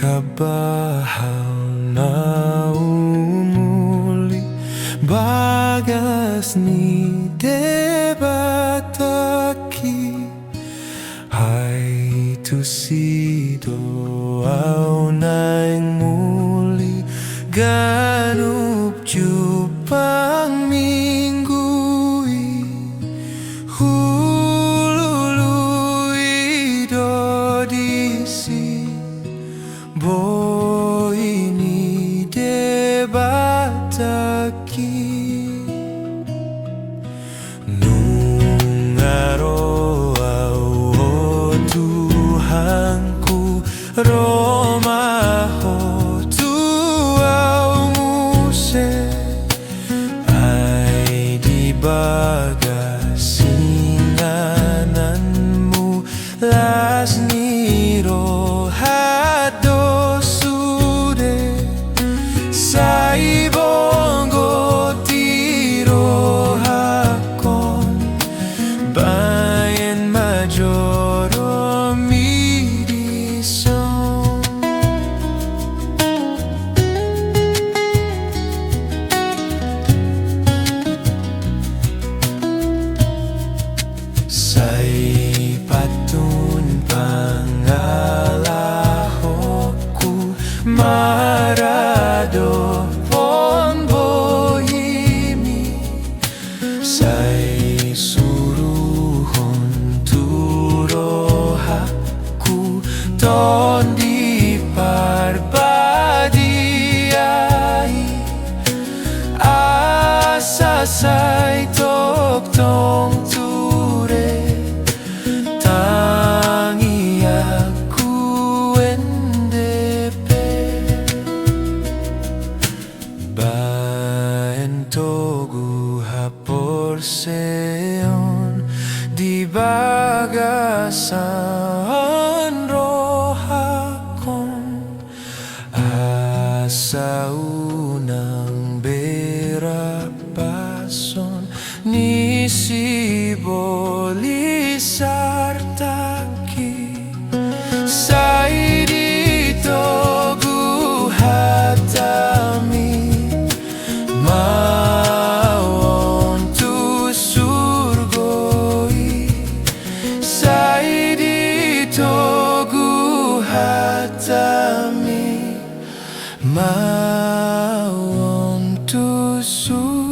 kabahal na umuli bagas ni debataki hay tusido au naing muli ganup jupang minggui hulului dodisi boy ni debataki nung araw o Tuhanku romaho tuaw muse ay di bagas singananmu las niro hado sude sa ibongo tiro hakon bayan majoro midison say patun pangalahokku marado pon bohimi say suruhon turohaku ton di parbadiai asa say tok tong ture tangi aku endepe baen togu hapor seon di bagasan rohakon asa unang berapason nisi boli sartaki say dito guhatami mawon tu surgoi say dito guhatami mawon tu surgoi